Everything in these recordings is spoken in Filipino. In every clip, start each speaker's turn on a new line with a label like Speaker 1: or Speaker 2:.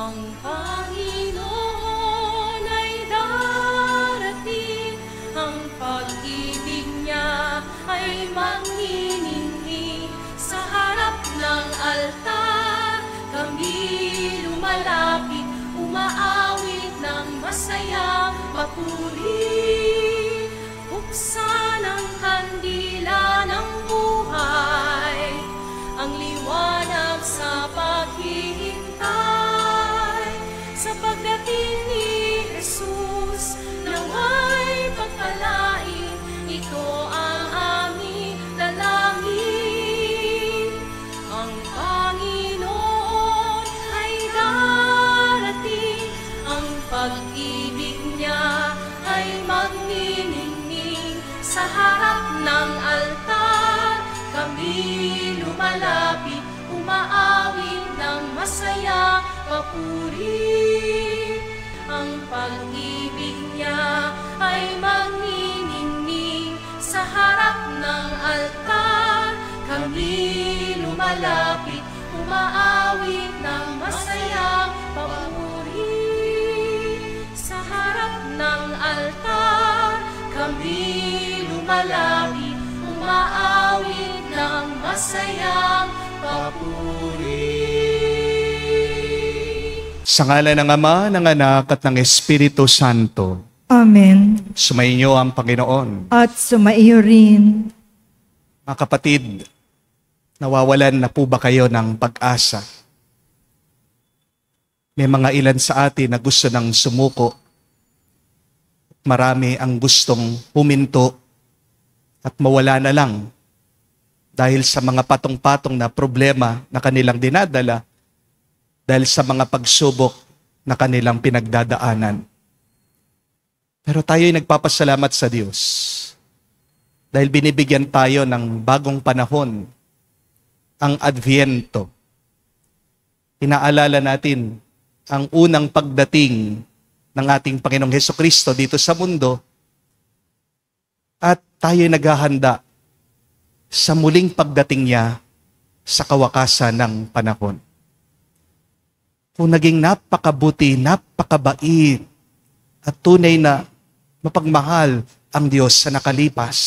Speaker 1: Ang Panginoon ay darating, ang pag-ibig niya ay magniningning. Sa harap ng altar, kami lumalapit, umaawit ng masayang papuri. Buksan ang kandila ng buhay, ang liwanag sa paghihintay. Sa pagdating ni Jesus, naway pagpalain, ito ang aming dalangin. Ang Panginoon ay darating, ang pag-ibig niya ay magniningning. Sa harap ng altar, kami lumalapit, umaawit ng masayang papuri. Ang pag-ibig niya ay magniningning. Sa harap ng altar, kami lumalapit, umaawit ng masayang papuri. Sa harap ng altar, kami lumalapit, umaawit ng masayang papuri.
Speaker 2: Sa ngalan ng Ama, ng Anak, at ng Espiritu Santo.
Speaker 3: Amen.
Speaker 2: Sumainyo ang Panginoon.
Speaker 3: At sumaiyo rin.
Speaker 2: Mga kapatid, nawawalan na po ba kayo ng pag-asa? May mga ilan sa atin na gusto nang sumuko. Marami ang gustong huminto at mawala na lang dahil sa mga patong-patong na problema na kanilang dinadala, dahil sa mga pagsubok na kanilang pinagdadaanan. Pero tayo'y nagpapasalamat sa Diyos dahil binibigyan tayo ng bagong panahon, ang Adviento. Inaalala natin ang unang pagdating ng ating Panginoong Hesukristo dito sa mundo at tayo'y naghahanda sa muling pagdating niya sa kawakasan ng panahon. Kung naging napakabuti, napakabait, at tunay na mapagmahal ang Diyos sa nakalipas,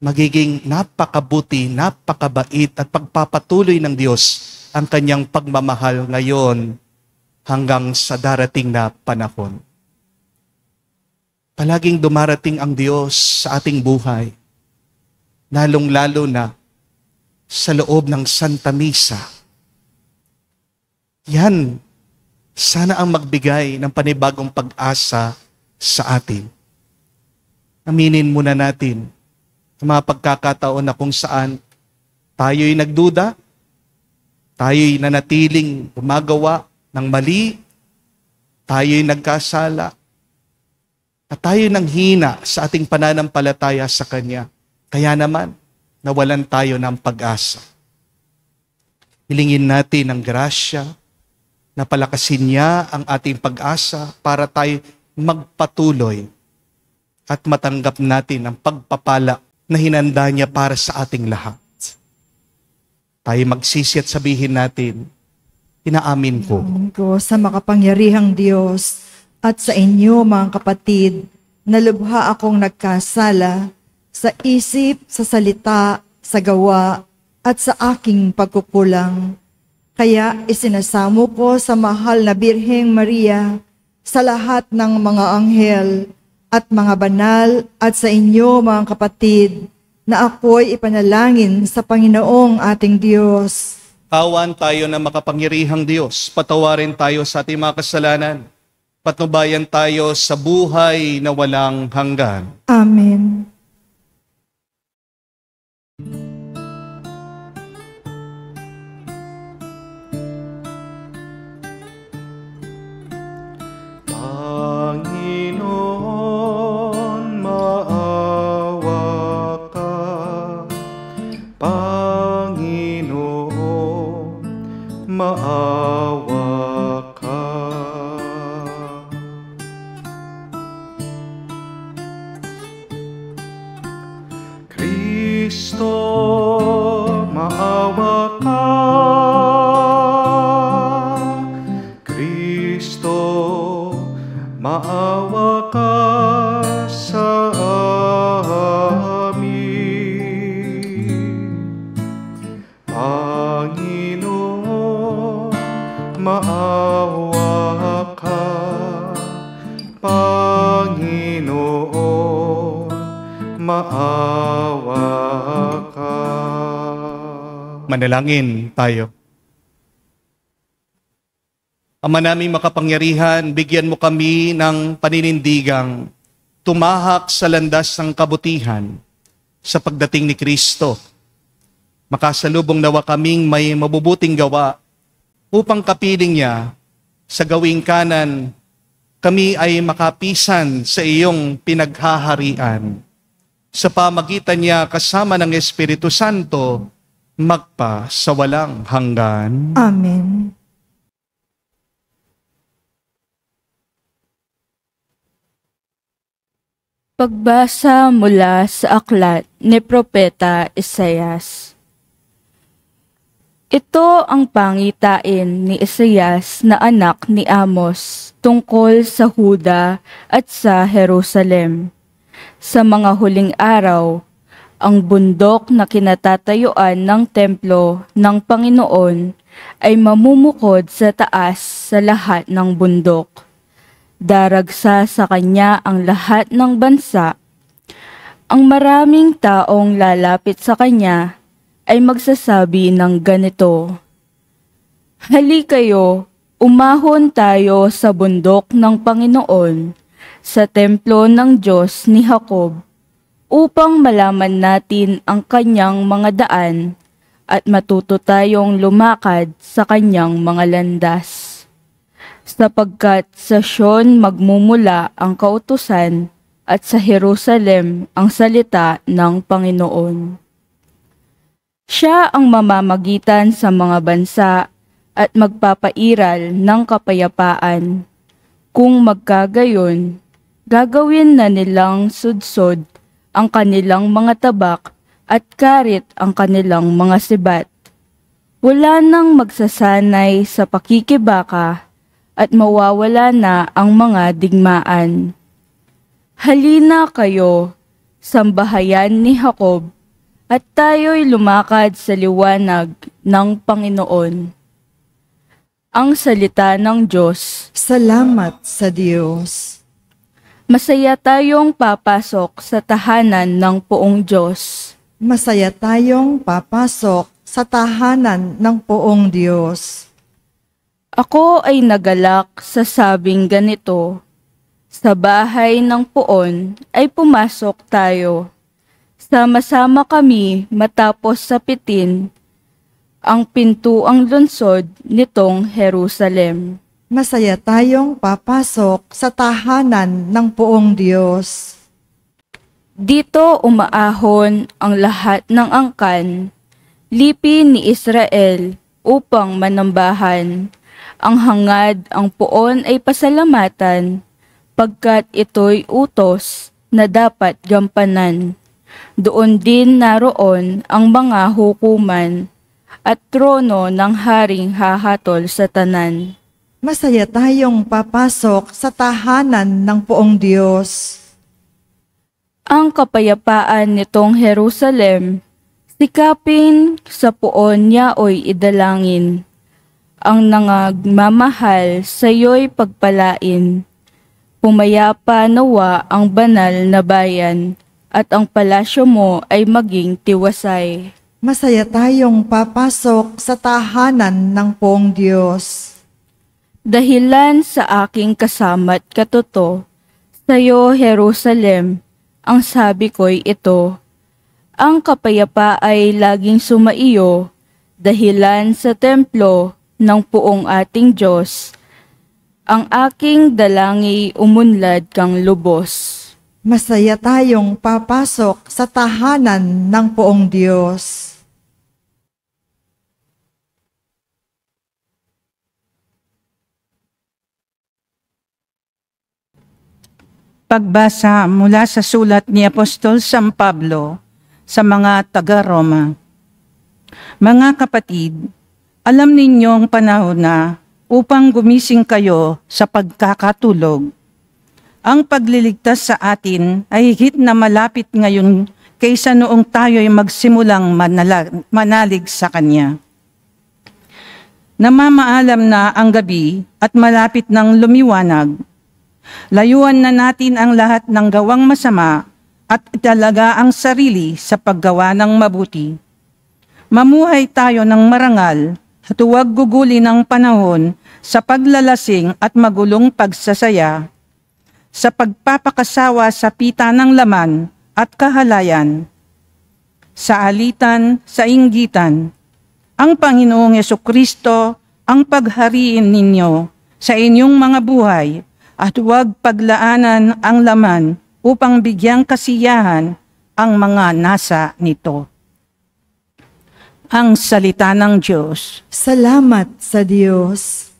Speaker 2: magiging napakabuti, napakabait, at pagpapatuloy ng Diyos ang kanyang pagmamahal ngayon hanggang sa darating na panahon. Palaging dumarating ang Diyos sa ating buhay, lalong-lalo na sa loob ng Santa Misa. Yan, sana ang magbigay ng panibagong pag-asa sa atin. Aminin muna natin ang mga pagkakataon na kung saan tayo'y nagduda, tayo'y nanatiling gumagawa ng mali, tayo'y nagkasala, at tayo'y nanghina sa ating pananampalataya sa Kanya. Kaya naman, nawalan tayo ng pag-asa. Hilingin natin ang grasya na palakasin niya ang ating pag-asa para tayo magpatuloy at matanggap natin ang pagpapala na hinanda niya para sa ating lahat. Tayo magsisi at sabihin natin, inaamin ko.
Speaker 3: Amin ko sa makapangyarihang Diyos at sa inyo mga kapatid, na lubha akong nagkasala sa isip, sa salita, sa gawa, at sa aking pagkukulang. Kaya isinasamo ko sa mahal na Birheng Maria, sa lahat ng mga anghel at mga banal at sa inyo mga kapatid, na ako'y ipanalangin sa Panginoong ating Diyos.
Speaker 2: Awan tayo na makapangyarihang Diyos, patawarin tayo sa ating mga kasalanan, patnubayan tayo sa buhay na walang hanggan.
Speaker 3: Amen.
Speaker 2: Panginoon, maawa ka. Panginoon, maawa ka. Kristo, maawa ka. maawa ka. Manalangin tayo. Ama naming makapangyarihan, bigyan mo kami ng paninindigang tumahak sa landas ng kabutihan sa pagdating ni Kristo. Makasalubong nawa kaming may mabubuting gawa upang kapiling niya sa gawing kanan, kami ay makapisan sa iyong pinaghaharian. Sa pamagitan niya kasama ng Espiritu Santo, magpa sa walang hanggan.
Speaker 3: Amen.
Speaker 4: Pagbasa mula sa aklat ni Propeta Isaias. Ito ang pangitain ni Isaias na anak ni Amos tungkol sa Huda at sa Jerusalem. Sa mga huling araw, ang bundok na kinatatayuan ng templo ng Panginoon ay mamumukod sa taas sa lahat ng bundok. Daragsa sa kanya ang lahat ng bansa. Ang maraming taong lalapit sa kanya ay magsasabi ng ganito, "Hali kayo, umahon tayo sa bundok ng Panginoon, sa templo ng Diyos ni Jacob, upang malaman natin ang kanyang mga daan at matuto tayong lumakad sa kanyang mga landas. Sapagkat sa Sion magmumula ang kautusan at sa Jerusalem ang salita ng Panginoon. Siya ang mamamagitan sa mga bansa at magpapairal ng kapayapaan. Kung magkagayon, gagawin na nilang sudsod ang kanilang mga tabak at karit ang kanilang mga sibat. Wala nang magsasanay sa pakikibaka at mawawala na ang mga digmaan. Halina kayo, sambahayan ni Jacob, at tayo'y lumakad sa liwanag ng Panginoon." Ang salita ng Diyos.
Speaker 3: Salamat sa Diyos.
Speaker 4: Masaya tayong papasok sa tahanan ng Poong Diyos.
Speaker 3: Masaya tayong papasok sa tahanan ng Poong Diyos.
Speaker 4: Ako ay nagalak sa sabing ganito, sa bahay ng Poon ay pumasok tayo. Sama-sama kami matapos sapitin ang pintuang lungsod nitong Jerusalem.
Speaker 3: Masaya tayong papasok sa tahanan ng Poong Diyos.
Speaker 4: Dito umaahon ang lahat ng angkan, lipi ni Israel upang manambahan. Ang hangad ang Poon ay pasalamatan, pagkat ito'y utos na dapat gampanan. Doon din naroon ang mga hukuman at trono ng haring hahatol sa tanan.
Speaker 3: Masaya tayong papasok sa tahanan ng Poong Diyos.
Speaker 4: Ang kapayapaan nitong Jerusalem, sikapin sa Poon niyaoy idalangin. Ang nangagmamahal sa'yo'y pagpalain. Pumayapa nawa ang banal na bayan, at ang palasyo mo ay maging tiwasay.
Speaker 3: Masaya tayong papasok sa tahanan ng Poong Diyos.
Speaker 4: Dahilan sa aking kasama't katoto, sa'yo Jerusalem, ang sabi ko'y ito, ang kapayapa ay laging sumaiyo, dahilan sa templo ng Poong ating Diyos, ang aking dalangi umunlad kang lubos.
Speaker 3: Masaya tayong papasok sa tahanan ng Poong Diyos.
Speaker 5: Pagbasa mula sa sulat ni Apostol San Pablo sa mga taga-Roma. Mga kapatid, alam ninyong panahon na upang gumising kayo sa pagkakatulog. Ang pagliligtas sa atin ay higit na malapit ngayon kaysa noong tayo'y magsimulang manalig sa Kanya. Namamaalam na ang gabi at malapit ng lumiwanag. Layuan na natin ang lahat ng gawang masama at italaga ang sarili sa paggawa ng mabuti. Mamuhay tayo ng marangal at huwag gugulin ang panahon sa paglalasing at magulong pagsasaya, sa pagpapakasawa sa pita ng laman at kahalayan, sa alitan, sa inggitan. Ang Panginoong Yesukristo ang paghariin ninyo sa inyong mga buhay at huwag paglaanan ang laman upang bigyang kasiyahan ang mga nasa nito. Ang salita ng Diyos.
Speaker 3: Salamat sa Diyos.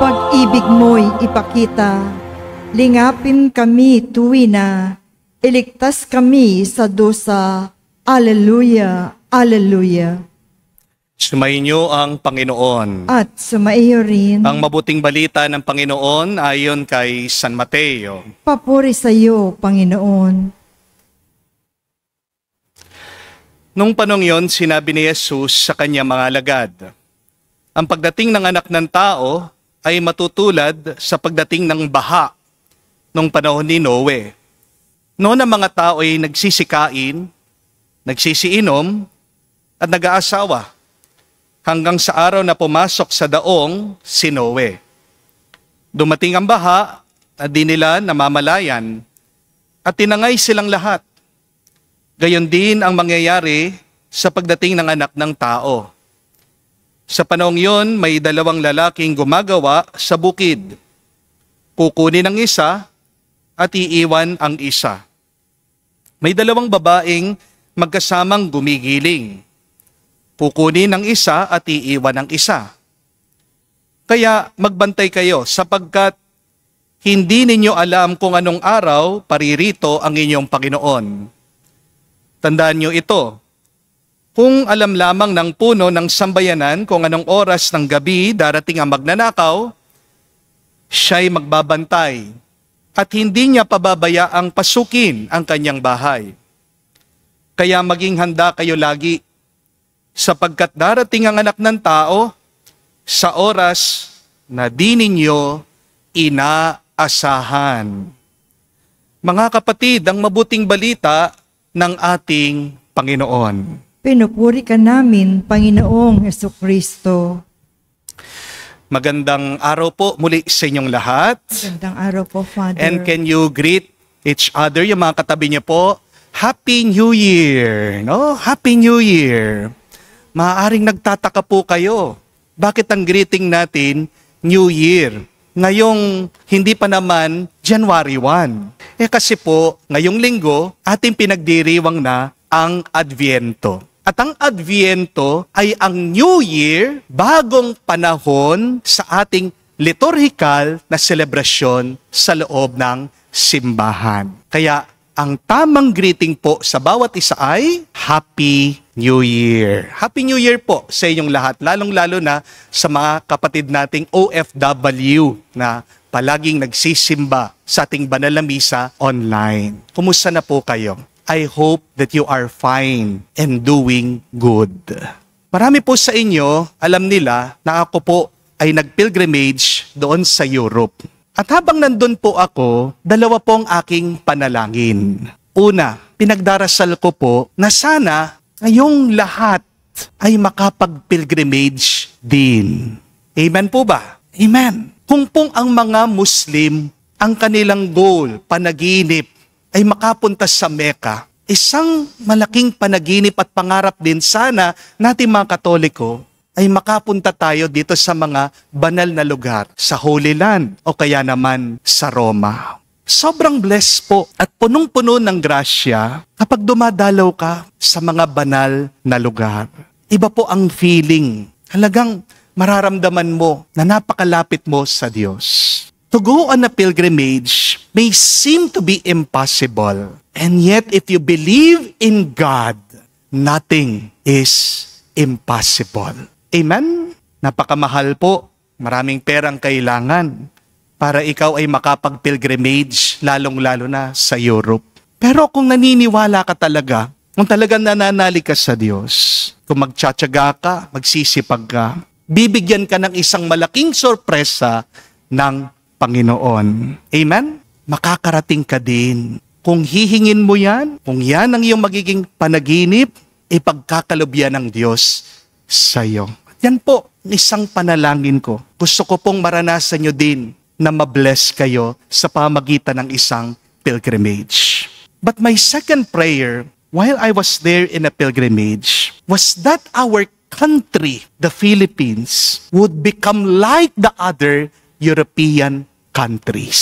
Speaker 3: Pag-ibig mo'y ipakita, lingapin kami tuwina, iligtas kami sa dusa. Alleluia, Alleluia.
Speaker 2: Sumainyo ang Panginoon.
Speaker 3: At sumaiyo rin,
Speaker 2: Ang mabuting balita ng Panginoon ayon kay San Mateo.
Speaker 3: papuri sa iyo, Panginoon.
Speaker 2: Nung panong yon, sinabi ni Jesus sa kanyang mga alagad, ang pagdating ng anak ng tao ay matutulad sa pagdating ng baha nung panahon ni Noe. Noon ang mga tao ay nagsisikain, nagsisiinom, at nag-aasawa hanggang sa araw na pumasok sa daong si Noe. Dumating ang baha at di nila namamalayan at tinangay silang lahat. Gayon din ang mangyayari sa pagdating ng anak ng tao. Sa panahong yon, may dalawang lalaking gumagawa sa bukid. Kukunin ang isa at iiwan ang isa. May dalawang babaeng magkasamang gumigiling. Kukunin ang isa at iiwan ang isa. Kaya magbantay kayo sapagkat hindi ninyo alam kung anong araw paririto ang inyong Panginoon. Tandaan nyo ito. Kung alam lamang ng puno ng sambayanan kung anong oras ng gabi darating ang magnanakaw, siya'y magbabantay at hindi niya pababayaang pasukin ang kanyang bahay. Kaya maging handa kayo lagi, sapagkat darating ang anak ng tao sa oras na di ninyo inaasahan. Mga kapatid, ang mabuting balita ng ating Panginoon.
Speaker 3: Pinupuri ka namin, Panginoong Yesukristo.
Speaker 2: Magandang araw po muli sa inyong lahat.
Speaker 3: Magandang araw po, Father.
Speaker 2: And can you greet each other, yung mga katabi niyo po? Happy New Year! No? Happy New Year! Maaaring nagtataka po kayo. Bakit ang greeting natin, New Year? Ngayong hindi pa naman January 1. Kasi po, ngayong linggo, ating pinagdiriwang na ang Adviento. At ang Adviento ay ang New Year, bagong panahon sa ating liturhikal na selebrasyon sa loob ng simbahan. Kaya ang tamang greeting po sa bawat isa ay Happy New Year. Happy New Year po sa inyong lahat, lalong-lalo na sa mga kapatid nating OFW na palaging nagsisimba sa ating banal na misa online. Kumusta na po kayo? I hope that you are fine and doing good. Marami po sa inyo, alam nila na ako po ay nag-pilgrimage doon sa Europe. At habang nandun po ako, dalawa po ang aking panalangin. Una, pinagdarasal ko po na sana ngayong lahat ay makapag-pilgrimage din. Amen po ba? Amen. Kung pong ang mga Muslim, ang kanilang goal, panaginip, ay makapunta sa Mecca, isang malaking panaginip at pangarap din sana natin mga Katoliko ay makapunta tayo dito sa mga banal na lugar, sa Holy Land o kaya naman sa Roma. Sobrang blessed po at punong-puno ng grasya kapag dumadalaw ka sa mga banal na lugar. Iba po ang feeling. Halagang mararamdaman mo na napakalapit mo sa Diyos. To go on a pilgrimage may seem to be impossible. And yet if you believe in God, nothing is impossible. Amen? Napakamahal po. Maraming perang kailangan para ikaw ay makapag-pilgrimage, lalong-lalo na sa Europe. Pero kung naniniwala ka talaga, kung talagang nananalig ka sa Diyos, kung magtsatsaga ka, magsisipag ka, bibigyan ka ng isang malaking sorpresa ng Panginoon. Amen? Makakarating ka din. Kung hihingin mo yan, kung yan ang iyong magiging panaginip, ipagkakalobyan ng Diyos sa iyo. Yan po, isang panalangin ko. Gusto ko pong maranasan nyo din na mabless kayo sa pamagitan ng isang pilgrimage. But my second prayer, while I was there in a pilgrimage, was that our country, the Philippines, would become like the other European countries.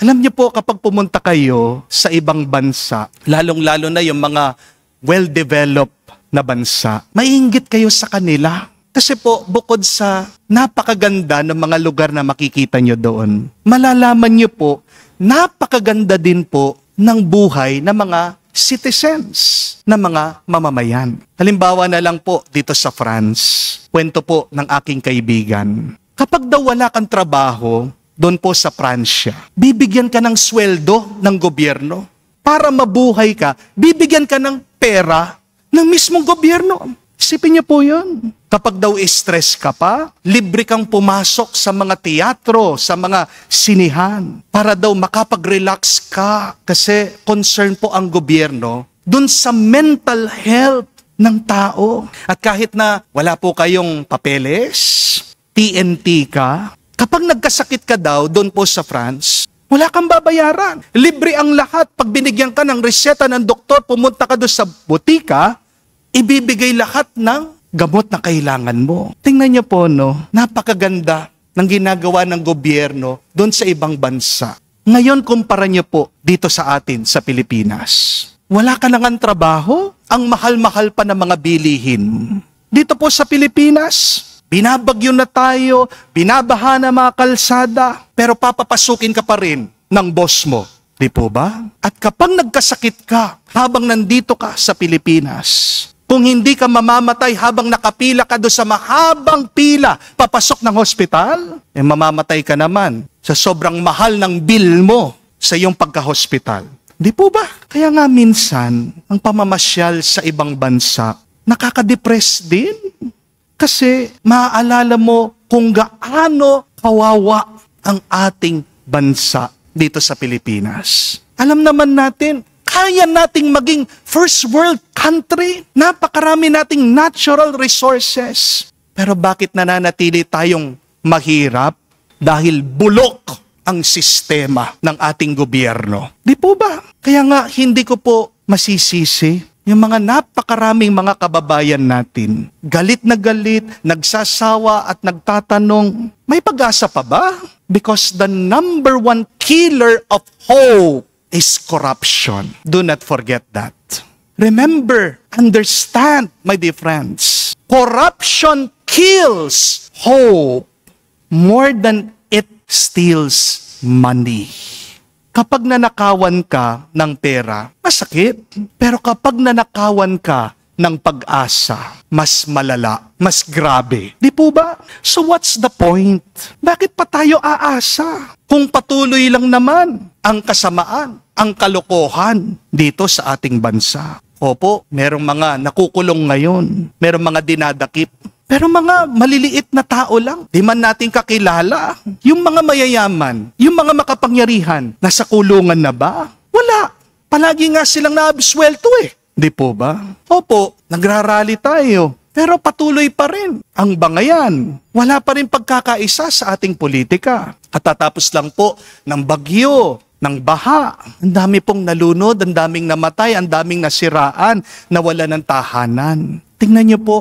Speaker 2: Alam niyo po, kapag pumunta kayo sa ibang bansa, lalong-lalo na yung mga well-developed na bansa, maiinggit kayo sa kanila. Kasi po, bukod sa napakaganda ng mga lugar na makikita nyo doon, malalaman nyo po, napakaganda din po ng buhay ng mga citizens, ng mga mamamayan. Halimbawa na lang po dito sa France, kwento po ng aking kaibigan. Kapag daw wala kang trabaho, doon po sa Pransya, bibigyan ka ng sweldo ng gobyerno. Para mabuhay ka, bibigyan ka ng pera ng mismong gobyerno. Isipin niyo po yun. Kapag daw stress ka pa, libre kang pumasok sa mga teatro, sa mga sinihan, para daw makapag-relax ka. Kasi concern po ang gobyerno dun sa mental health ng tao. At kahit na wala po kayong papeles, TNT ka, kapag nagkasakit ka daw doon po sa France, wala kang babayaran. Libre ang lahat. Pag binigyan ka ng reseta ng doktor, pumunta ka doon sa butika, ibibigay lahat ng gamot na kailangan mo. Tingnan niyo po, no, napakaganda ng ginagawa ng gobyerno doon sa ibang bansa. Ngayon, kumpara niyo po dito sa atin, sa Pilipinas. Wala ka nang trabaho, ang mahal-mahal pa ng mga bilihin. Dito po sa Pilipinas, binabagyo na tayo, binabaha na mga kalsada, pero papapasukin ka pa rin ng boss mo. Di po ba? At kapag nagkasakit ka habang nandito ka sa Pilipinas, kung hindi ka mamamatay habang nakapila ka doon sa mahabang pila papasok ng hospital, mamamatay ka naman sa sobrang mahal ng bill mo sa iyong pagka-hospital. Di po ba? Kaya nga minsan, ang pamamasyal sa ibang bansa, nakaka-depress din. Kasi maaalala mo kung gaano kawawa ang ating bansa dito sa Pilipinas. Alam naman natin, kaya nating maging first world country. Napakarami nating natural resources. Pero bakit nananatili tayong mahirap? Dahil bulok ang sistema ng ating gobyerno. Di po ba? Kaya nga hindi ko po masisisi yung mga napakaraming mga kababayan natin, galit na galit, nagsasawa at nagtatanong, may pag-asa pa ba? Because the number one killer of hope is corruption. Do not forget that. Remember, understand, my dear friends, corruption kills hope more than it steals money. Kapag nanakawan ka ng pera, masakit. Pero kapag nanakawan ka ng pag-asa, mas malala, mas grabe. Di po ba? So what's the point? Bakit pa tayo aasa? Kung patuloy lang naman ang kasamaan, ang kalokohan dito sa ating bansa. Opo, merong mga nakukulong ngayon, merong mga dinadakip. Pero mga maliliit na tao lang, di man natin kakilala. Yung mga mayayaman, yung mga makapangyarihan, nasa kulungan na ba? Wala. Palagi nga silang naabswelto eh. Di po ba? Opo, nagrarally tayo. Pero patuloy pa rin ang bangayan. Wala pa rin pagkakaisa sa ating politika. Katatapos lang po ng bagyo, ng baha. Ang dami pong nalunod, ang daming namatay, ang daming nasiraan, nawala ng tahanan. Tingnan niyo po,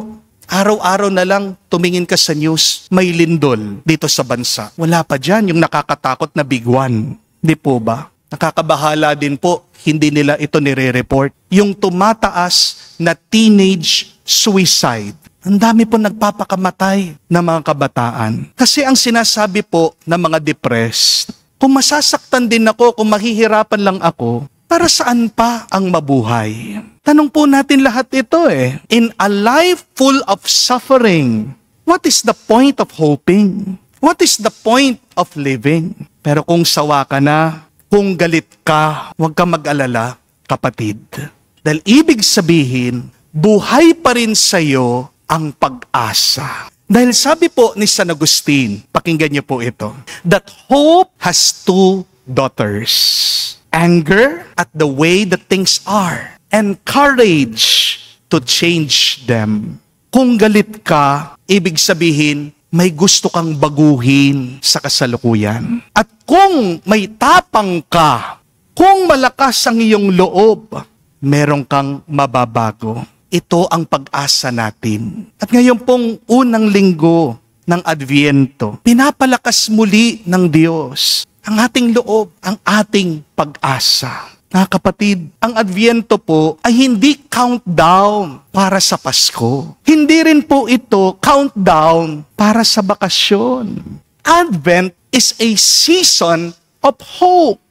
Speaker 2: araw-araw na lang tumingin ka sa news, may lindol dito sa bansa. Wala pa dyan yung nakakatakot na bigwan. Di po ba? Nakakabahala din po, hindi nila ito nire-report. Yung tumataas na teenage suicide. Ang dami po nagpapakamatay na mga kabataan. Kasi ang sinasabi po ng mga depressed, kung masasaktan din ako, kung mahihirapan lang ako, para saan pa ang mabuhay? Tanong po natin lahat ito eh. In a life full of suffering, what is the point of hoping? What is the point of living? Pero kung sawa ka na, kung galit ka, huwag ka mag-alala, kapatid. Dahil ibig sabihin, buhay pa rin sa'yo ang pag-asa. Dahil sabi po ni San Agustin, pakinggan niyo po ito, that hope has two daughters. Anger at the way that things are, and courage to change them. Kung galit ka, ibig sabihin, may gusto kang baguhin sa kasalukuyan. At kung may tapang ka, kung malakas ang iyong loob, meron kang mababago. Ito ang pag-asa natin. At ngayon pong unang linggo ng Adviento, pinapalakas muli ng Diyos ang ating loob, ang ating pag-asa. Mga kapatid, ang Adviento po ay hindi countdown para sa Pasko. Hindi rin po ito countdown para sa bakasyon. Advent is a season of hope.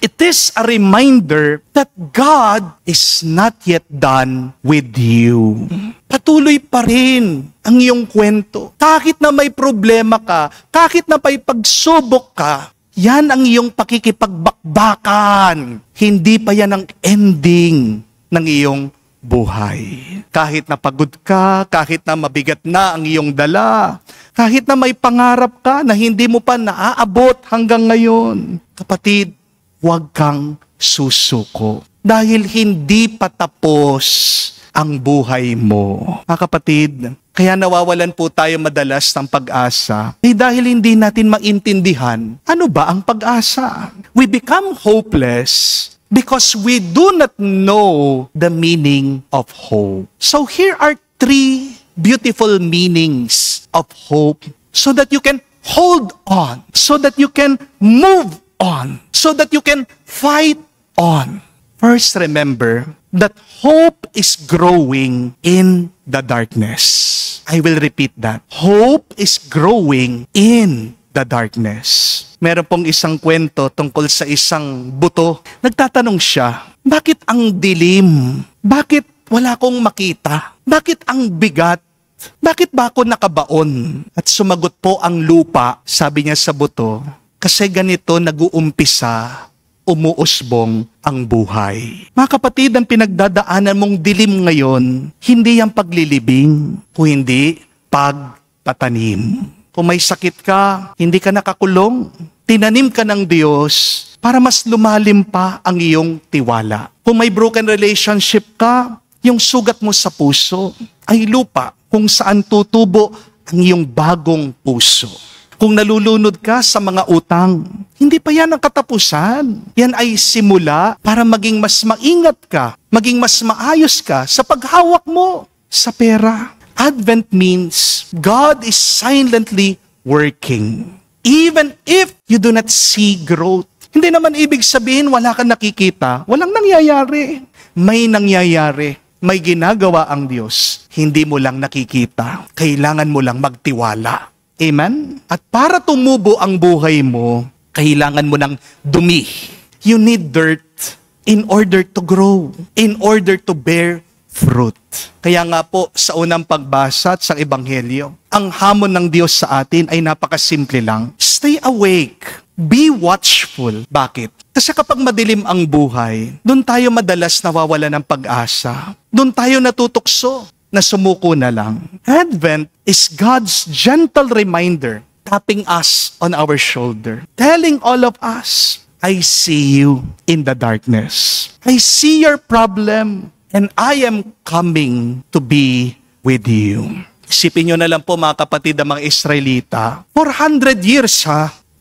Speaker 2: It is a reminder that God is not yet done with you. Patuloy pa rin ang iyong kwento. Kahit na may problema ka, kahit na may pagsubok ka, yan ang iyong pakikipagbakbakan. Hindi pa yan ang ending ng iyong buhay. Kahit na pagod ka, kahit na mabigat na ang iyong dala, kahit na may pangarap ka na hindi mo pa naaabot hanggang ngayon, kapatid, huwag kang susuko. Dahil hindi pa tapos ang buhay mo. Mga kapatid, kaya nawawalan po tayo madalas ng pag-asa dahil hindi natin maintindihan ano ba ang pag-asa. We become hopeless because we do not know the meaning of hope. So here are 3 beautiful meanings of hope so that you can hold on, so that you can move on, so that you can fight on. First, remember that hope is growing in the darkness. I will repeat that. Hope is growing in the darkness. Meron pong isang kwento tungkol sa isang buto. Nagtatanong siya, bakit ang dilim? Bakit wala kong makita? Bakit ang bigat? Bakit ba ako nakabaon? At sumagot po ang lupa, sabi niya sa buto, kasi ganito nag-uumpisa, umuusbong ang buhay. Mga kapatid, ang pinagdadaanan mong dilim ngayon, hindi yung paglilibing, o hindi pagtatanim. Kung may sakit ka, hindi ka nakakulong, tinanim ka ng Diyos para mas lumalim pa ang iyong tiwala. Kung may broken relationship ka, yung sugat mo sa puso ay lupa kung saan tutubo ang iyong bagong puso. Kung nalulunod ka sa mga utang, hindi pa yan ang katapusan. Yan ay simula para maging mas maingat ka, maging mas maayos ka sa paghawak mo sa pera. Advent means God is silently working. Even if you do not see growth. Hindi naman ibig sabihin wala kang nakikita, walang nangyayari. May nangyayari. May ginagawa ang Diyos. Hindi mo lang nakikita. Kailangan mo lang magtiwala. Amen? At para tumubo ang buhay mo, kailangan mo ng dumi. You need dirt in order to grow, in order to bear fruit. Kaya nga po, sa unang pagbasa at sa Ebanghelyo, ang hamon ng Diyos sa atin ay napakasimple lang. Stay awake. Be watchful. Bakit? Kasi kapag madilim ang buhay, doon tayo madalas nawawala ng pag-asa. Doon tayo natutukso na sumuko na lang. Advent is God's gentle reminder, tapping us on our shoulder, telling all of us, I see you in the darkness. I see your problem. And I am coming to be with you. Isipin nyo na lang po mga kapatid ng mga Israelita, 400 years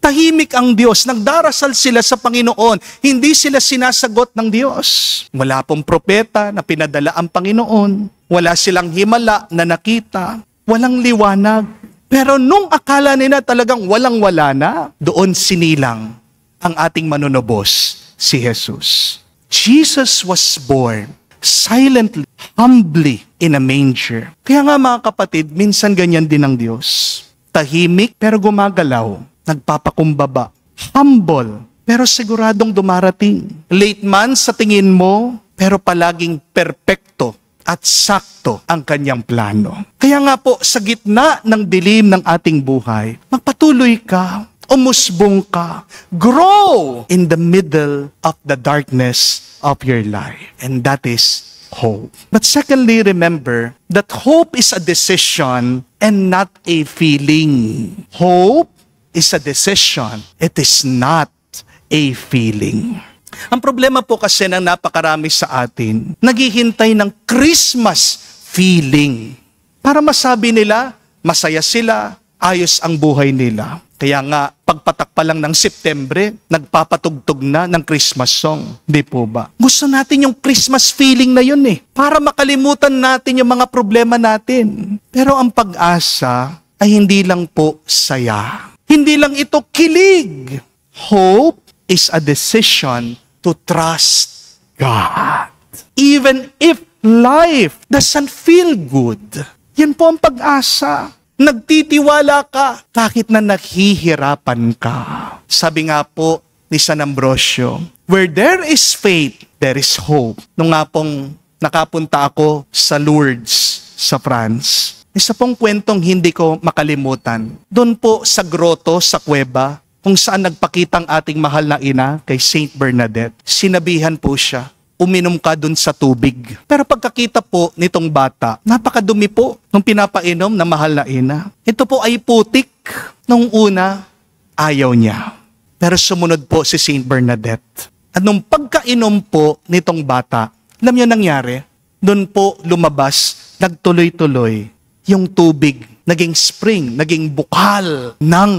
Speaker 2: tahimik ang Diyos, nagdarasal sila sa Panginoon, hindi sila sinasagot ng Diyos. Wala pong propeta na pinadala ang Panginoon, wala silang himala na nakita, walang liwanag. Pero nung akala nila talagang walang-wala na, doon sinilang ang ating manunubos, si Jesus. Jesus was born silently, humbly in a manger. Kaya nga mga kapatid, minsan ganyan din ang Diyos. Tahimik pero gumagalaw, nagpapakumbaba. Humble pero siguradong dumarating. Late man sa tingin mo, pero palaging perpekto at sakto ang kanyang plano. Kaya nga po, sa gitna ng dilim ng ating buhay, magpatuloy ka, umusbong ka, grow in the middle of the darkness of your life. And that is hope. But secondly, remember that hope is a decision and not a feeling. Hope is a decision. It is not a feeling. Ang problema po kasi ng napakarami sa atin, naghihintay ng Christmas feeling. Para masabi nila, masaya sila, ayos ang buhay nila. Kaya nga, pagpatak pa lang ng September, nagpapatugtog na ng Christmas song. Di po ba? Gusto natin yung Christmas feeling na yun para makalimutan natin yung mga problema natin. Pero ang pag-asa ay hindi lang po saya. Hindi lang ito kilig. Hope is a decision to trust God. Even if life doesn't feel good. Yan po ang pag-asa. Nagtitiwala ka kahit na naghihirapan ka. Sabi nga po ni San Ambrosio, where there is faith, there is hope. Nung nga pong nakapunta ako sa Lourdes, sa France, isa pong kwentong hindi ko makalimutan. Doon po sa grotto, sa kuweba, kung saan nagpakitang ating mahal na ina kay Saint Bernadette, sinabihan po siya, uminom ka dun sa tubig. Pero pagkakita po nitong bata, napakadumi po nung pinapainom na mahal na ina. Ito po ay putik. Nung una, ayaw niya. Pero sumunod po si Saint Bernadette. At nung pagkainom po nitong bata, alam niyo nangyari? Doon po lumabas, nagtuloy-tuloy yung tubig, naging spring, naging bukal ng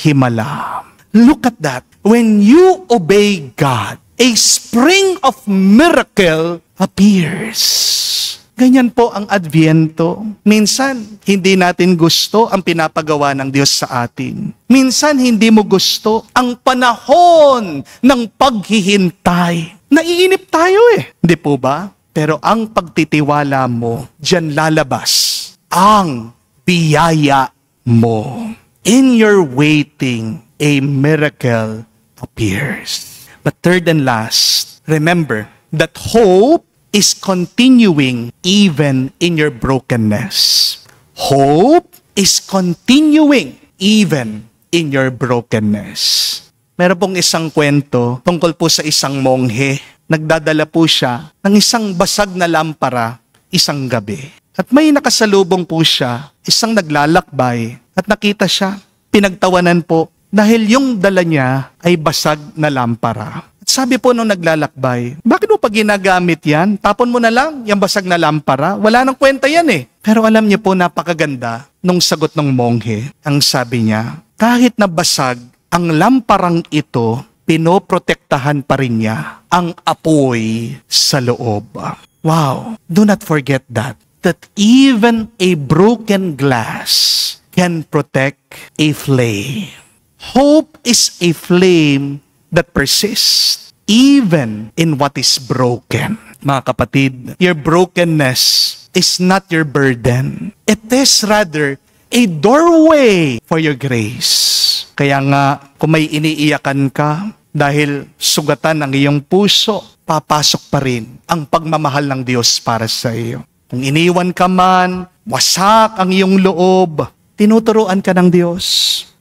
Speaker 2: himala. Look at that. When you obey God, a spring of miracle appears. Ganyan po ang Adviento. Minsan, hindi natin gusto ang pinapagawa ng Diyos sa atin. Minsan, hindi mo gusto ang panahon ng paghihintay. Naiinip tayo Hindi po ba? Pero ang pagtitiwala mo, diyan lalabas ang biyaya mo. In your waiting, a miracle appears. But third and last, remember that hope is continuing even in your brokenness. Hope is continuing even in your brokenness. Meron pong isang kwento tungkol po sa isang monghe. Nagdadala po siya ng isang basag na lampara isang gabi. At may nakasalubong po siya, isang naglalakbay, at nakita siya, pinagtawanan po, dahil yung dala niya ay basag na lampara. At sabi po nung naglalakbay, bakit mo pa ginagamit yan? Tapon mo na lang yung basag na lampara. Wala nang kwenta yan Pero alam niyo po, napakaganda nung sagot ng monghe. Ang sabi niya, kahit na basag ang lamparang ito, pinoprotektahan pa rin niya ang apoy sa loob. Wow! Do not forget that even a broken glass can protect a flame. Hope is a flame that persists even in what is broken. Mga kapatid, your brokenness is not your burden. It is rather a doorway for your grace. Kaya nga, kung may iniiyakan ka, dahil sugatan ng iyong puso, papasok pa rin ang pagmamahal ng Diyos para sa iyo. Kung iniwan ka man, wasak ang iyong loob, tinuturuan ka ng Diyos.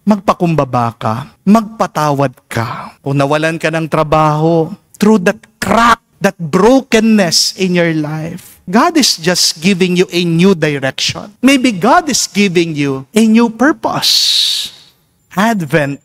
Speaker 2: Magpakumbaba ka, magpatawad ka. Kung nawalan ka ng trabaho, through that crack, that brokenness in your life, God is just giving you a new direction. Maybe God is giving you a new purpose. Advent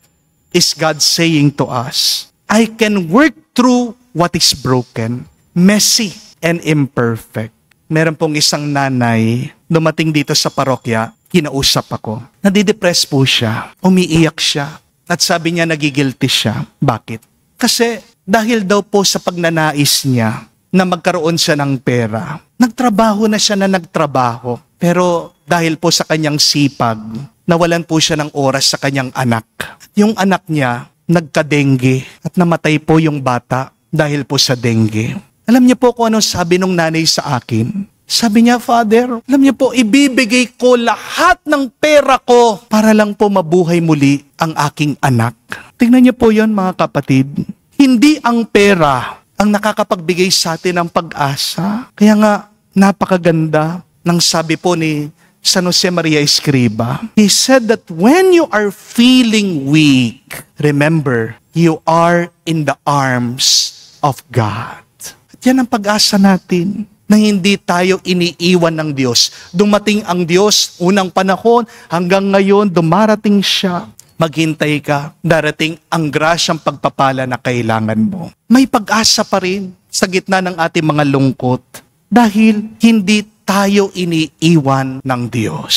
Speaker 2: is God saying to us, I can work through what is broken, messy, and imperfect. Meron pong isang nanay, dumating dito sa parokya, kinausap ako. Nadidepress po siya, umiiyak siya, at sabi niya nagigilty siya. Bakit? Kasi dahil daw po sa pagnanais niya na magkaroon siya ng pera, nagtrabaho na siya na nagtrabaho. Pero dahil po sa kanyang sipag, nawalan po siya ng oras sa kanyang anak. Yung anak niya, nagka-dengue at namatay po yung bata dahil po sa dengue. Alam niyo po kung anong sabi nung nanay sa akin? Sabi niya, Father, alam niyo po, ibibigay ko lahat ng pera ko para lang po mabuhay muli ang aking anak. Tingnan niyo po yon mga kapatid. Hindi ang pera ang nakakapagbigay sa atin ng pag-asa. Kaya nga, napakaganda ng sabi po ni San Jose Maria Escriba. He said that when you are feeling weak, remember, you are in the arms of God. At yan ang pag-asa natin, na hindi tayo iniiwan ng Diyos. Dumating ang Diyos, unang panahon, hanggang ngayon, dumarating siya. Maghintay ka, darating ang grasyang pagpapala na kailangan mo. May pag-asa pa rin sa gitna ng ating mga lungkot dahil hindi tayo iniiwan ng Diyos.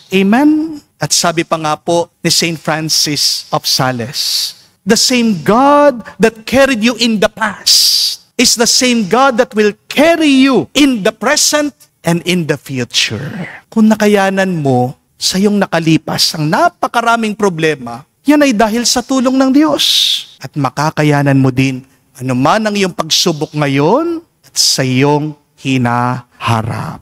Speaker 2: Amen? At sabi pa nga po ni St. Francis of Sales, the same God that carried you in the past is the same God that will carry you in the present and in the future. Kung nakayanan mo sa iyong nakalipas ang napakaraming problema, yan ay dahil sa tulong ng Diyos. At makakayanan mo din anuman ang iyong pagsubok ngayon at sa iyong hinaharap.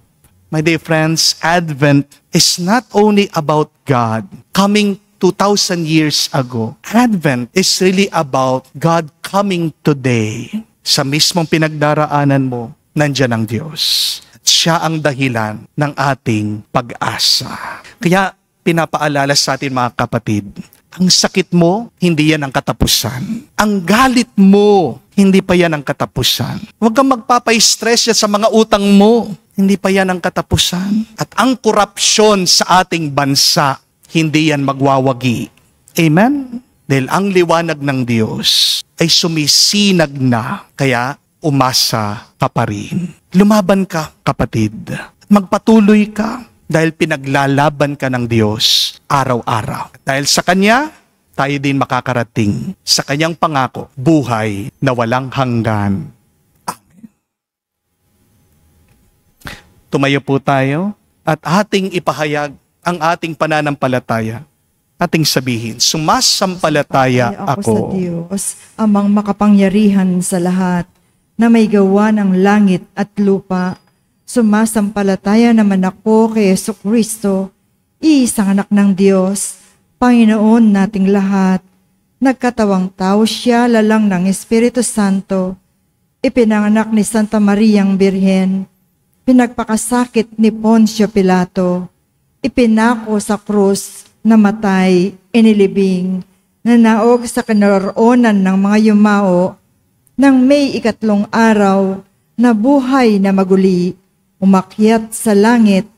Speaker 2: My dear friends, Advent is not only about God coming 2,000 years ago. Advent is really about God coming today. Sa mismong pinagdaraanan mo, nandiyan ang Diyos. Siya ang dahilan ng ating pag-asa. Kaya pinapaalala sa atin mga kapatid, ang sakit mo, hindi yan ang katapusan. Ang galit mo, hindi pa yan ang katapusan. Huwag kang magpapa-stress sa mga utang mo. Hindi pa yan ang katapusan. At ang korupsyon sa ating bansa, hindi yan magwawagi. Amen? Dahil ang liwanag ng Diyos ay sumisinag na, kaya umasa ka pa rin. Lumaban ka, kapatid. Magpatuloy ka dahil pinaglalaban ka ng Diyos araw-araw. Dahil sa Kanya, tayo din makakarating sa Kanyang pangako, buhay na walang hanggan. Amen. Tumayo po tayo at ating ipahayag ang ating pananampalataya. Ating sabihin, sumasampalataya
Speaker 3: Ako sa
Speaker 2: ako.
Speaker 3: Diyos, amang makapangyarihan sa lahat, na may gawa ng langit at lupa. Sumasampalataya naman ako kay Jesucristo, iisang anak ng Diyos, Panginoon nating lahat. Nagkatawang tao siya, lalang ng Espiritu Santo, ipinanganak ni Santa Mariang Birhen, pinagpakasakit ni Poncio Pilato, ipinako sa krus, namatay, inilibing, nanaog sa kinaroonan ng mga yumao, nang May 3 araw, nabuhay na maguli, umakyat sa langit,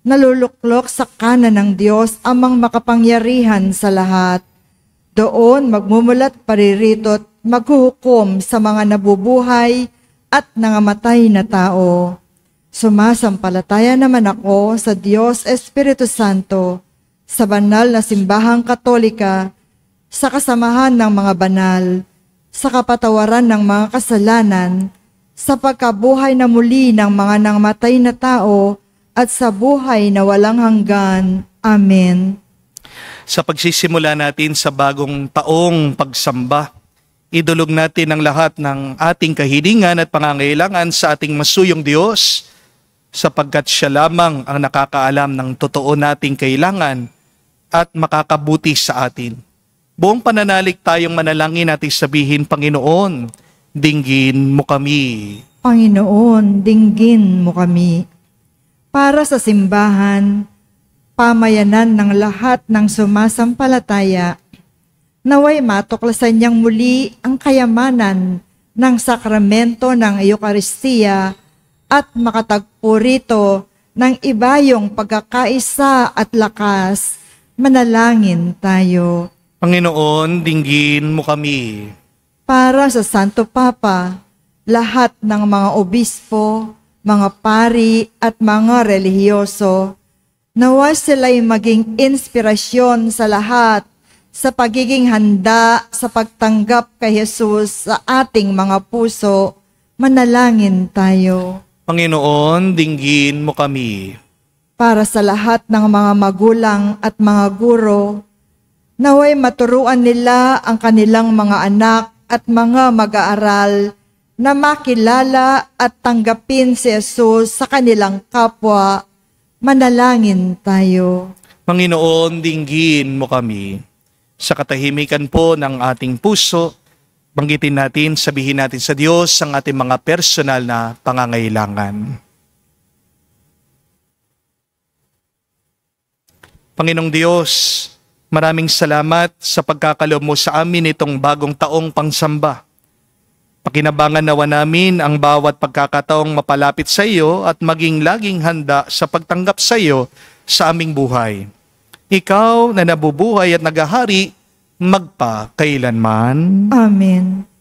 Speaker 3: naluluklok sa kanan ng Diyos amang makapangyarihan sa lahat. Doon magmumulat paririto't maghuhukom sa mga nabubuhay at nangamatay na tao. Sumasampalataya naman ako sa Diyos Espiritu Santo, sa banal na simbahang katolika, sa kasamahan ng mga banal, sa kapatawaran ng mga kasalanan, sa pagkabuhay na muli ng mga nangamatay na tao, at sa buhay na walang hanggan. Amen.
Speaker 2: Sa pagsisimula natin sa bagong taong pagsamba, idulog natin ang lahat ng ating kahilingan at pangangailangan sa ating masuyong Diyos, sapagkat siya lamang ang nakakaalam ng totoo nating kailangan at makakabuti sa atin. Buong pananalig tayong manalangin natin sabihin, Panginoon, dinggin mo kami.
Speaker 3: Panginoon, dinggin mo kami. Para sa simbahan, pamayanan ng lahat ng sumasampalataya, naway matuklasan niyang muli ang kayamanan ng sakramento ng Eucharistia at makatagpo rito ng ibayong pagkakaisa at lakas. Manalangin tayo.
Speaker 2: Panginoon, dinggin mo kami.
Speaker 3: Para sa Santo Papa, lahat ng mga obispo, mga pari at mga relihiyoso, nawa sila'y maging inspirasyon sa lahat sa pagiging handa sa pagtanggap kay Jesus sa ating mga puso. Manalangin tayo.
Speaker 2: Panginoon, dinggin mo kami.
Speaker 3: Para sa lahat ng mga magulang at mga guro, naway maturuan nila ang kanilang mga anak at mga mag-aaral na makilala at tanggapin si Jesus sa kanilang kapwa. Manalangin tayo.
Speaker 2: Panginoon, dinggin mo kami. Sa katahimikan po ng ating puso, banggitin natin, sabihin natin sa Diyos ang ating mga personal na pangangailangan. Panginoong Diyos, maraming salamat sa pagkakaloob mo sa amin itong bagong taong pangsamba. Pakinabangan nawa namin ang bawat pagkakataong mapalapit sa iyo at maging laging handa sa pagtanggap sa iyo sa aming buhay. Ikaw na nabubuhay at nagahari magpakailanman.
Speaker 3: Amen.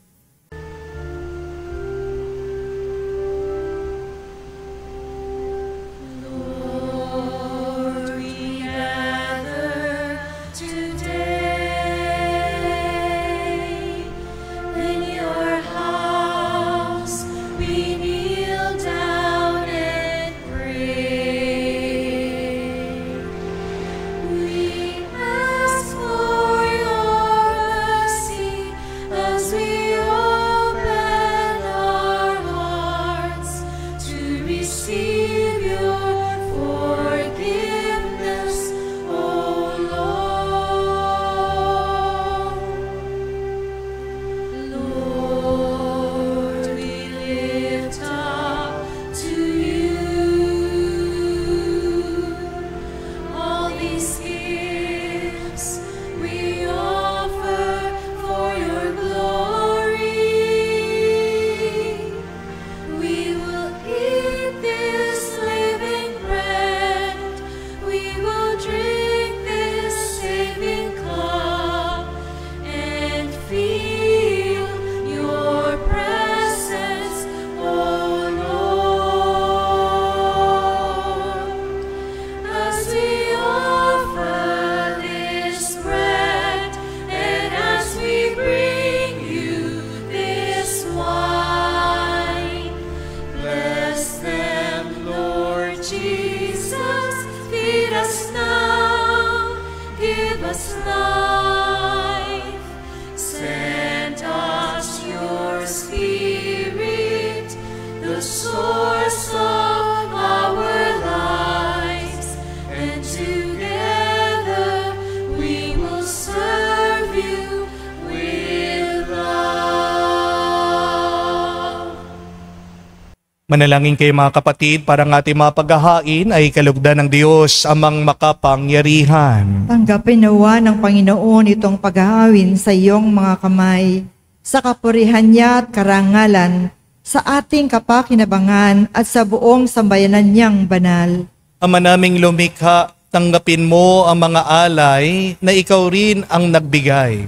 Speaker 2: Manalangin kayo mga kapatid para ang ating mga paghahain ay kalugdan ng Diyos amang makapangyarihan.
Speaker 3: Tanggapin nawa ng Panginoon itong paghahawin sa iyong mga kamay, sa kapurihan niya at karangalan, sa ating kapakinabangan at sa buong sambayanan niyang banal.
Speaker 2: Ama naming lumikha, tanggapin mo ang mga alay na ikaw rin ang nagbigay.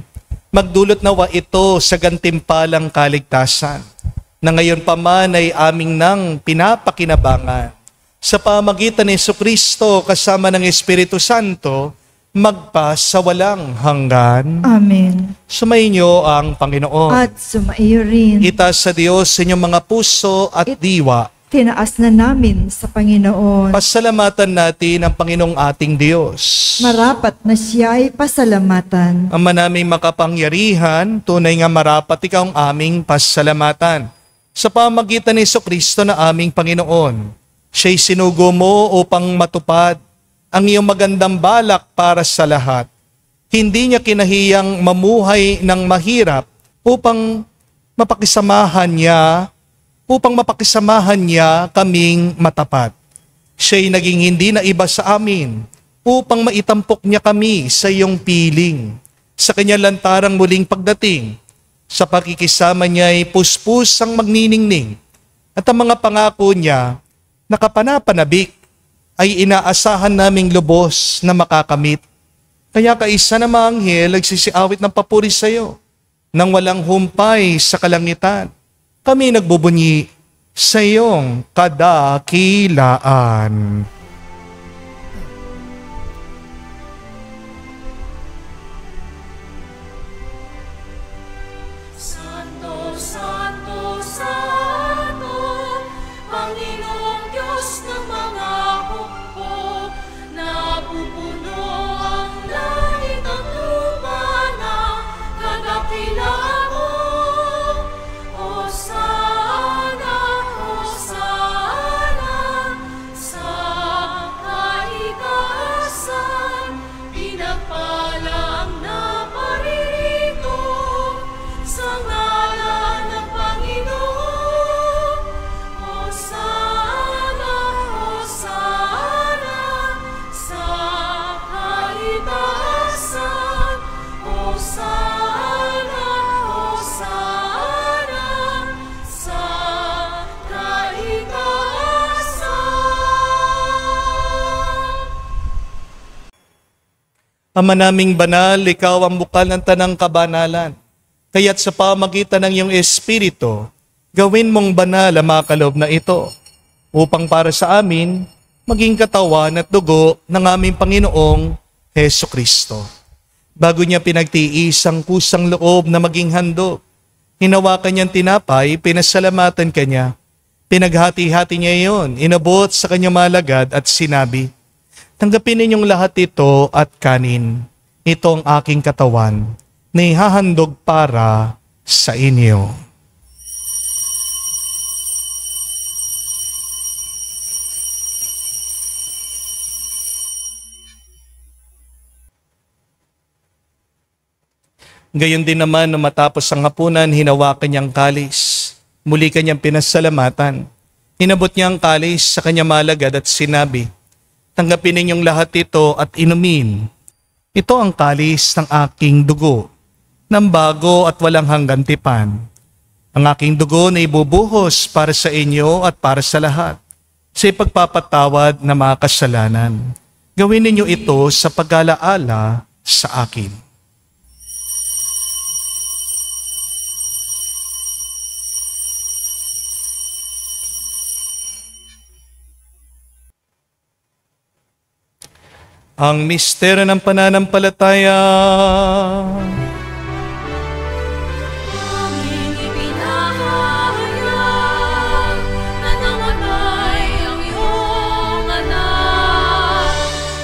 Speaker 2: Magdulot nawa ito sa gantimpalang kaligtasan, na ngayon pa man ay aming nang pinapakinabangan. Sa pamagitan ni Jesucristo kasama ng Espiritu Santo, magpasawalang hanggan.
Speaker 3: Amen.
Speaker 2: Sumainyo ang Panginoon.
Speaker 3: At sumaiyo rin.
Speaker 2: Itaas sa Diyos sa inyong mga puso at diwa.
Speaker 3: Tinaas na namin sa Panginoon.
Speaker 2: Pasalamatan natin ang Panginoong ating Diyos.
Speaker 3: Marapat na siya'y pasalamatan.
Speaker 2: Ama naming makapangyarihan, tunay nga marapat ikaw ang aming pasalamatan. Sa pamagitan ni Jesucristo na aming Panginoon, siya'y sinugo mo upang matupad ang iyong magandang balak para sa lahat. Hindi niya kinahiyang mamuhay ng mahirap upang mapakisamahan niya kaming matapat. Siya'y naging hindi na iba sa amin upang maitampok niya kami sa iyong piling. Sa kanyang lantarang muling pagdating, sa pakikisama niya ay puspusang magniningning at ang mga pangako niya na kapanapanabik ay inaasahan naming lubos na makakamit. Kaya kaisa na mga anghel nagsisiawit ng papuri sa iyo nang walang humpay sa kalangitan. Kami nagbubunyi sa iyong kadakilaan.
Speaker 1: Santo, Santo, Santo, Panginoong Diyos ng mga hukbo, napupuno ang langit at lupa ng kadakilaan mo. Hosana, Hosana, sa kaitaasan, pinagpala ang naparirito sa ngalan ng Panginoon. Hosana, Hosana, sa kaitaasan. Hosana, Hosana, sa kaitaasan.
Speaker 2: Ama naming banal, ikaw ang bukal ng tanang kabanalan. Kaya't sa pamagitan ng iyong Espiritu, gawin mong banal ang mga kaloob na ito, upang para sa amin, maging katawan at dugo ng aming Panginoong Heso Kristo. Bago niya pinagtiis ang kusang loob na maging handog, hinawakan niyang tinapay, pinasalamatan kanya. Pinaghati-hati niya iyon, inabot sa kanyang malagad at sinabi, "Tanggapin ninyong lahat ito at kanin. Ito ang aking katawan na ihahandog para sa inyo." Gayon din naman na matapos ang hapunan, hinawakan niyang kalis. Muli kanyang pinasalamatan. Hinabot niya ang kalis sa kanyang malagad at sinabi, "Tanggapin ninyong lahat ito at inumin. Ito ang kalis ng aking dugo, ng bago at walang hanggang tipan. Ang aking dugo na ibubuhos para sa inyo at para sa lahat, sa ipagpapatawad ng mga kasalanan. Gawin ninyo ito sa pag-alaala sa akin." Ang misteryo ng pananampalataya.
Speaker 1: Aming ipinahayag na namatay ang iyong anak,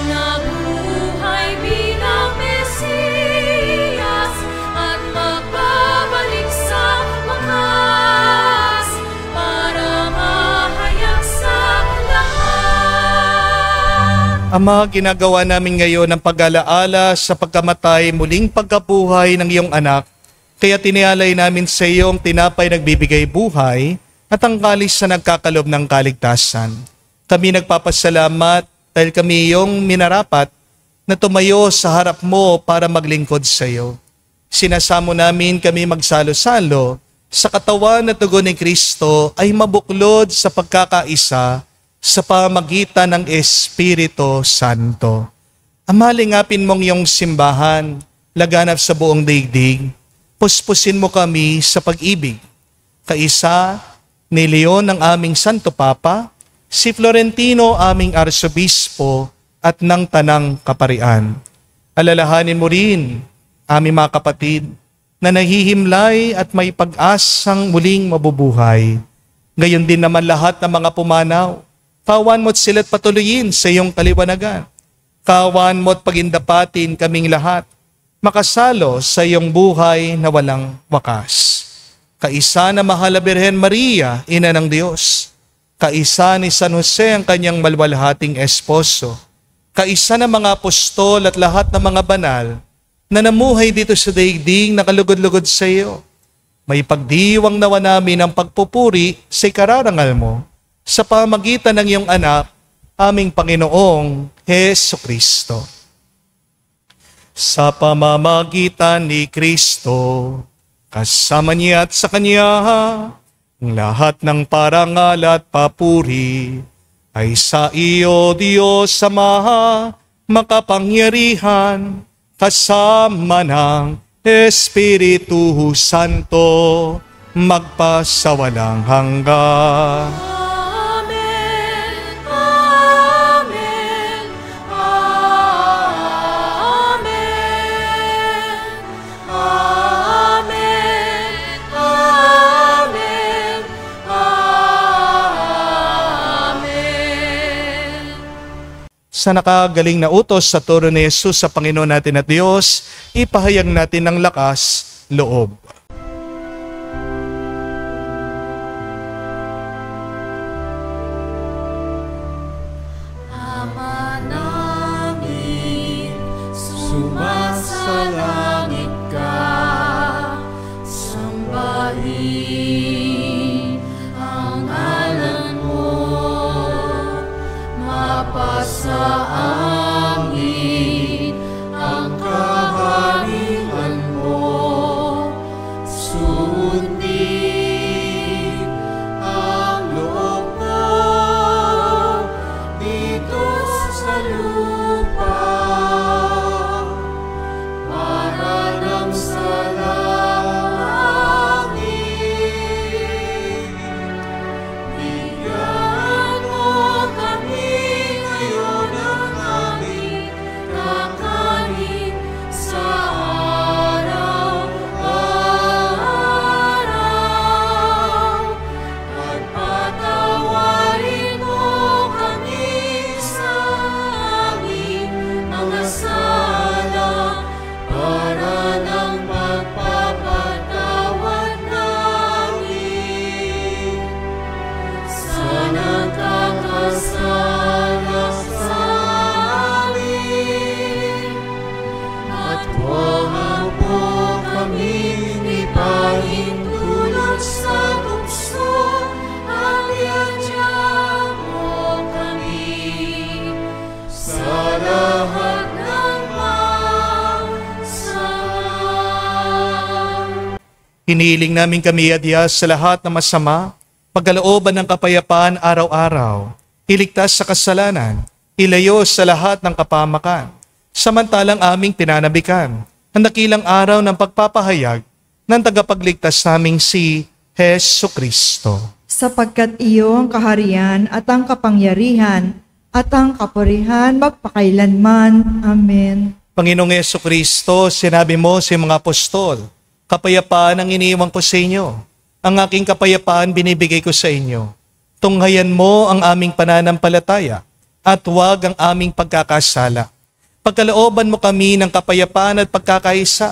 Speaker 1: nabuhay bilang Mesiyas at magbabalik sa wakas para mahayag sa lahat.
Speaker 2: Ama, ginagawa namin ngayon ang pag-alaala sa pagkamatay, muling pagkabuhay ng iyong anak. Kaya tinialay namin sa iyo ang tinapay nagbibigay buhay at ang kalis na nagkakalob ng kaligtasan. Kami nagpapasalamat dahil kami iyong minarapat na tumayo sa harap mo para maglingkod sa iyo. Sinasamo namin kami magsalo-salo sa katawan at dugo ni Kristo ay mabuklod sa pagkakaisa sa pamagitan ng Espiritu Santo. Amalingapin mong iyong simbahan, laganap sa buong daigdig, puspusin mo kami sa pag-ibig. Kaisa ni Leon ang aming Santo Papa, si Florentino aming Arsobispo at ng Tanang Kaparian. Alalahanin mo rin aming mga kapatid na nahihimlay at may pag-asang muling mabubuhay. Gayon din naman lahat ng mga pumanaw. Kawan mo't sila't patuloyin sa iyong kaliwanagan. Kawan mo't pagindapatin kaming lahat, makasalo sa iyong buhay na walang wakas. Kaisa na mahal na Birhen Maria, Ina ng Diyos. Kaisa ni San Jose ang kanyang malwalhating esposo. Kaisa na mga apostol at lahat ng mga banal na namuhay dito sa daigdig na kalugod-lugod sa iyo. May pagdiwang nawa namin ang pagpupuri sa ikararangal mo sa pamagitan ng iyong anak, aming Panginoong Hesukristo. Sa pamamagitan ni Kristo, kasama niya at sa Kanya, ang lahat ng parangal at papuri ay sa iyo, Diyos Ama, makapangyarihan, kasama ng Espiritu Santo, magpasawalang hanggan.
Speaker 1: Amen. Amen. Amen. Amen. Amen. Amen.
Speaker 2: Sa nakagaling na utos sa turo ni Jesus sa Panginoon natin at Diyos, ipahayag natin ng lakas loob.
Speaker 1: Ama namin, sumasalangit ka, sambahin ang ngalan mo, mapasa amin ang kaharian mo, sundin ang loob mo dito sa lupa, para nang sa langit. Bigyan mo kami ngayon ng aming kakanin sa araw-araw, at patawarin mo kami sa aming mga sala, para ng pagpapatawad namin sa nagkakasala sa amin. At huwag mo kaming ipahintulot sa tukso, at iadya mo kami sa lahat ng masama.
Speaker 2: Hinihiling namin kami adya sa lahat ng masama, pagkalooban ng kapayapaan araw-araw, iligtas sa kasalanan, ilayo sa lahat ng kapamakan, samantalang aming pinanabikan ang dakilang araw ng pagpapahayag ng tagapagligtas naming si Hesukristo.
Speaker 3: Sapagkat iyo ang kaharian at ang kapangyarihan at ang kapurihan magpakailanman. Amen.
Speaker 2: Panginoong Hesukristo, sinabi mo sa mga apostol, kapayapaan ang iniiwan ko sa inyo. Ang aking kapayapaan binibigay ko sa inyo. Tunghayan mo ang aming pananampalataya at huwag ang aming pagkakasala. Pagkalooban mo kami ng kapayapaan at pagkakaisa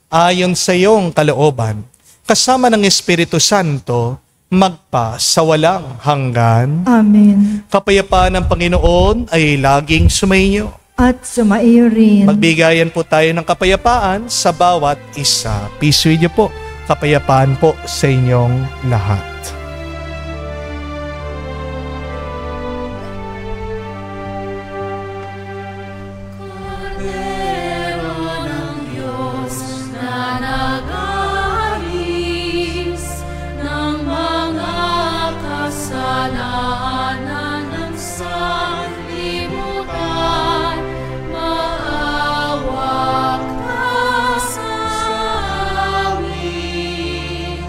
Speaker 2: ayon sa iyong kalooban. Kasama ng Espiritu Santo, magpa sa walang hanggan.
Speaker 3: Amen.
Speaker 2: Kapayapaan ng Panginoon ay laging sumainyo.
Speaker 3: At sumaiyo rin.
Speaker 2: Magbigayan po tayo ng kapayapaan sa bawat isa. Peace with you po. Kapayapaan po sa inyong lahat.
Speaker 1: Kordero ng Diyos na nag-aalis ng mga kasalanan ng sanlibutan, maawa ka sa amin,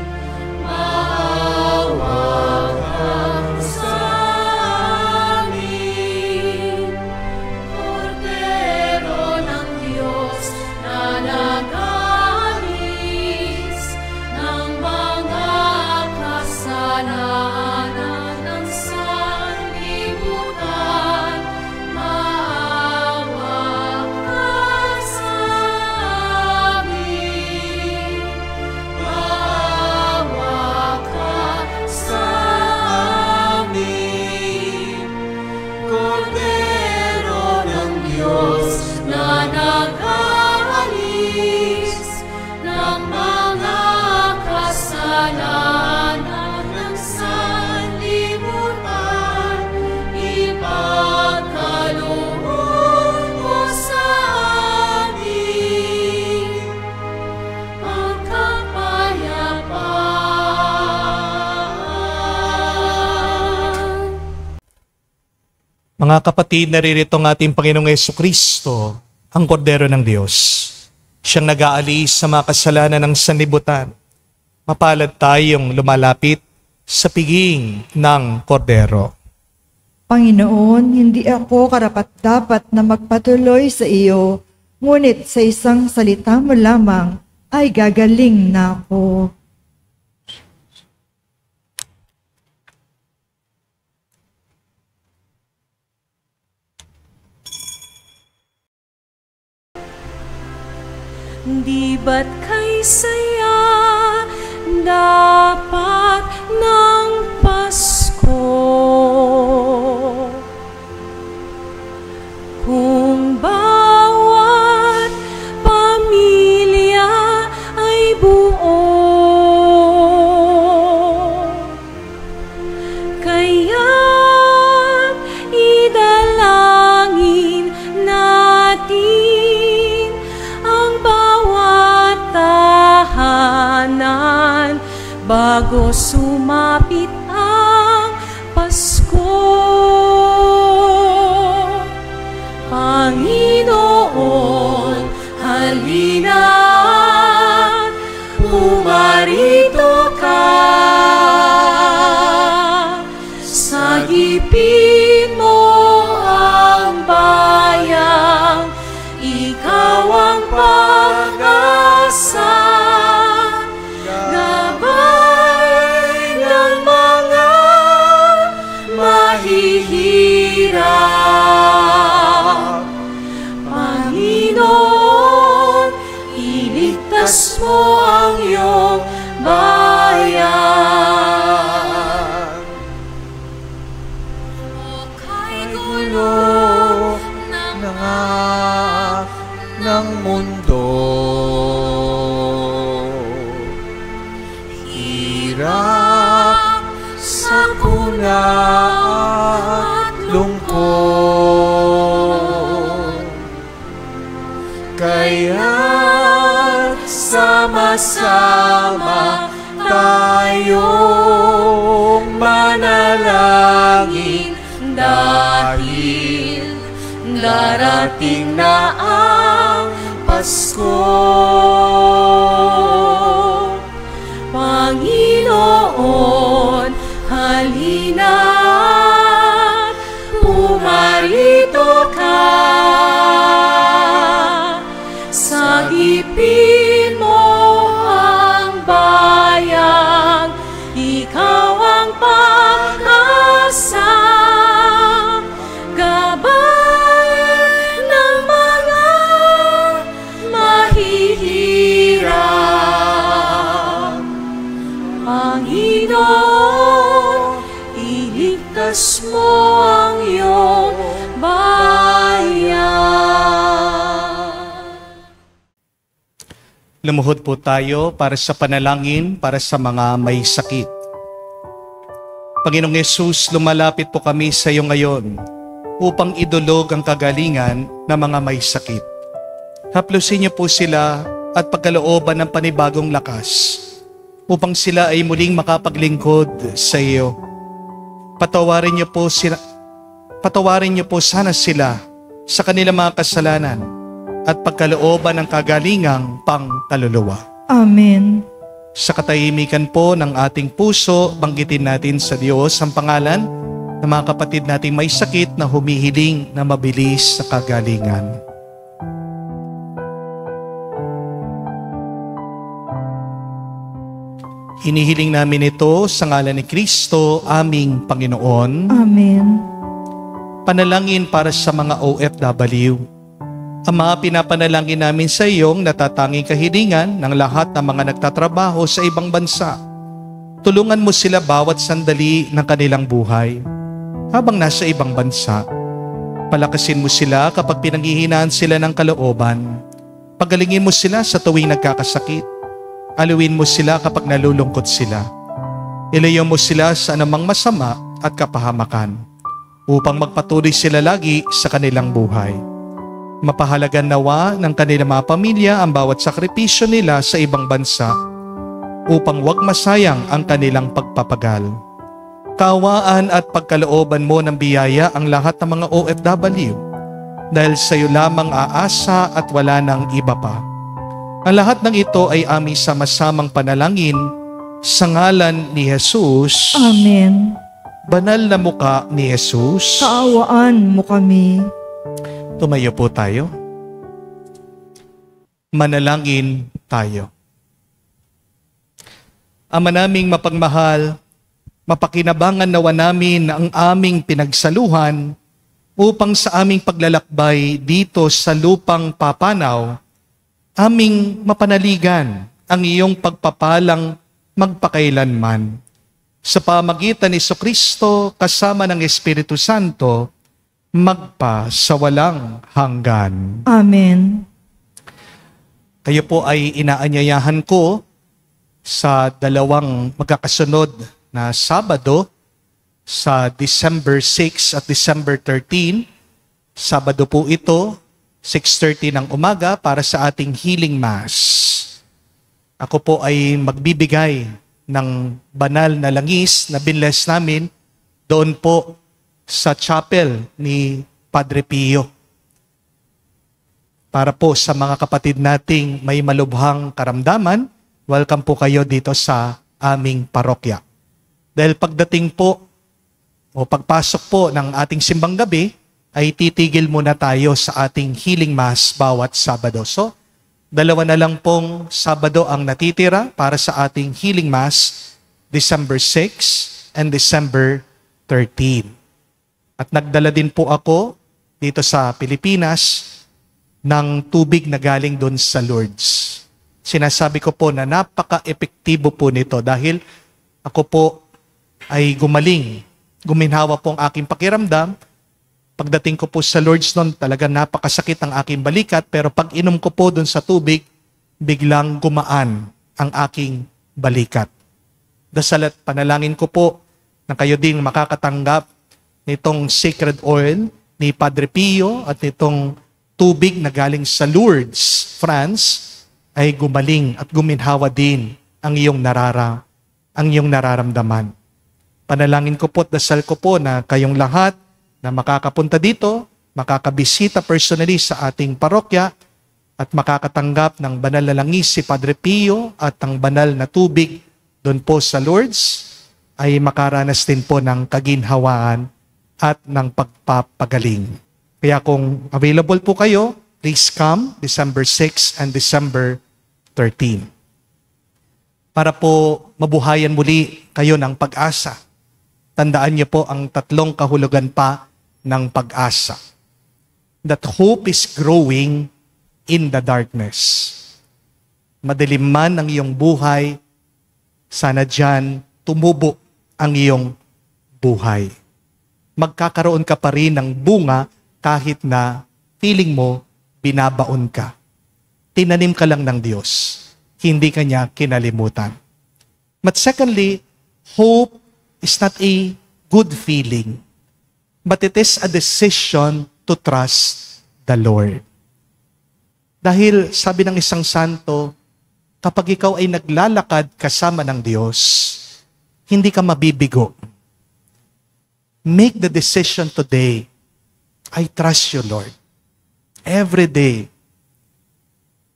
Speaker 1: maawa
Speaker 2: Mga kapatid, naririto ang ating Panginoong Jesucristo, ang Kordero ng Diyos. Siyang nag-aalis sa mga kasalanan ng sanlibutan. Mapalad tayong lumalapit sa piging ng Kordero.
Speaker 3: Panginoon, hindi ako karapat-dapat na magpatuloy sa iyo, ngunit sa isang salita mo lamang ay gagaling na ako.
Speaker 1: Di ba't kay saya dapat ng Pasko? Kung bawat pamilya ay buo, kaya't idalangin natin ang bawat tahanan bago sumapit ang Pasko. Panginoon, halina, pumarito ka. Sagipin mo ang bayang, ikaw ang pag-asa. Gabay ng mga mahihirap. Panginoon, iligtas mo ang iyong bayan. O kay gulo
Speaker 6: ng mundo, hirap, sakuna at lungkot, kaya't sama-sama tayong manalangin dahil darating na ang Pasko. Panginoon, halina, pumarito ka. Sagipin mo ang bayang, ikaw ang pag-asa. Gabay ng mga mahihirap. Panginoon, iligtas mo ang iyong bayan.
Speaker 2: Lumuhod po tayo para sa panalangin para sa mga may sakit. Panginoong Yesus, lumalapit po kami sa iyo ngayon upang idulog ang kagalingan ng mga may sakit. Haplusin niyo po sila at pagkalooban ng panibagong lakas upang sila ay muling makapaglingkod sa iyo. Patawarin niyo po sana sila sa kanilang mga kasalanan at pagkalooban ng kagalingang pangkaluluwa.
Speaker 3: Amen.
Speaker 2: Sa katahimikan po ng ating puso, banggitin natin sa Diyos ang pangalan ng mga kapatid nating may sakit na humihiling na mabilis sa kagalingan. Hinihiling namin ito sa ngalan ni Kristo, aming Panginoon.
Speaker 3: Amen.
Speaker 2: Panalangin para sa mga OFW. Ama, pinapanalangin namin sa iyong natatanging kahilingan ng lahat ng mga nagtatrabaho sa ibang bansa. Tulungan mo sila bawat sandali ng kanilang buhay habang nasa ibang bansa. Palakasin mo sila kapag pinanghihinaan sila ng kalooban. Pagalingin mo sila sa tuwing nagkakasakit. Aluin mo sila kapag nalulungkot sila. Ilayo mo sila sa anumang masama at kapahamakan upang magpatuloy sila lagi sa kanilang buhay. Mapahalagan nawa ng kanilang mga pamilya ang bawat sakripisyo nila sa ibang bansa upang wag masayang ang kanilang pagpapagal. Kaawaan at pagkalooban mo ng biyaya ang lahat ng mga OFW dahil sa iyo lamang aasa at wala nang iba pa. Ang lahat ng ito ay aming sama-samang panalangin sa ngalan ni Jesus.
Speaker 3: Amen.
Speaker 2: Banal na muka ni Jesus.
Speaker 3: Kaawaan mo kami.
Speaker 2: Tumayo po tayo. Manalangin tayo. Ama naming mapagmahal, mapakinabangan nawa namin ang aming pinagsaluhan upang sa aming paglalakbay dito sa lupang papanaw, aming mapanaligan ang iyong pagpapalang magpakailanman. Sa pamagitan ni Kristo kasama ng Espiritu Santo, magpa sa walang hanggan.
Speaker 3: Amen.
Speaker 2: Kayo po ay inaanyayahan ko sa dalawang magkakasunod na Sabado sa December 6 at December 13. Sabado po ito, 6:30 ng umaga para sa ating healing mass. Ako po ay magbibigay ng banal na langis na binles namin doon po sa chapel ni Padre Pio. Para po sa mga kapatid nating may malubhang karamdaman, welcome po kayo dito sa aming parokya. Dahil pagdating po o pagpasok po ng ating simbang gabi, ay titigil muna tayo sa ating healing mass bawat Sabado. So, 2 na lang pong Sabado ang natitira para sa ating healing mass, December 6 and December 13. At nagdala din po ako dito sa Pilipinas ng tubig na galing doon sa Lourdes. Sinasabi ko po na napaka-epektibo po nito dahil ako po ay gumaling. Guminhawa po ang aking pakiramdam. Pagdating ko po sa Lourdes noon, talaga napakasakit ang aking balikat, pero pag inom ko po doon sa tubig, biglang gumaan ang aking balikat. Dasal at panalangin ko po na kayo din makakatanggap nitong sacred oil ni Padre Pio at nitong tubig na galing sa Lourdes, France, ay gumaling at guminhawa din ang iyong nararamdaman. Panalangin ko po at dasal ko po na kayong lahat na makakapunta dito, makakabisita personally sa ating parokya at makakatanggap ng banal na langis si Padre Pio at ang banal na tubig doon po sa Lourdes, ay makaranas din po ng kaginhawaan at ng pagpapagaling. Kaya kung available po kayo, please come December 6 and December 13. Para po mabuhayan muli kayo ng pag-asa. Tandaan niyo po ang 3 kahulugan pa ng pag-asa. That hope is growing in the darkness. Madilim man ang iyong buhay, sana dyan tumubo ang iyong buhay. Magkakaroon ka pa rin ng bunga kahit na feeling mo binabaon ka. Tinanim ka lang ng Diyos. Hindi ka niya kinalimutan. But secondly, hope is not a good feeling, but it is a decision to trust the Lord. Dahil sabi ng isang santo, kapag ikaw ay naglalakad kasama ng Diyos, hindi ka mabibigo. Make the decision today. I trust you, Lord. Every day,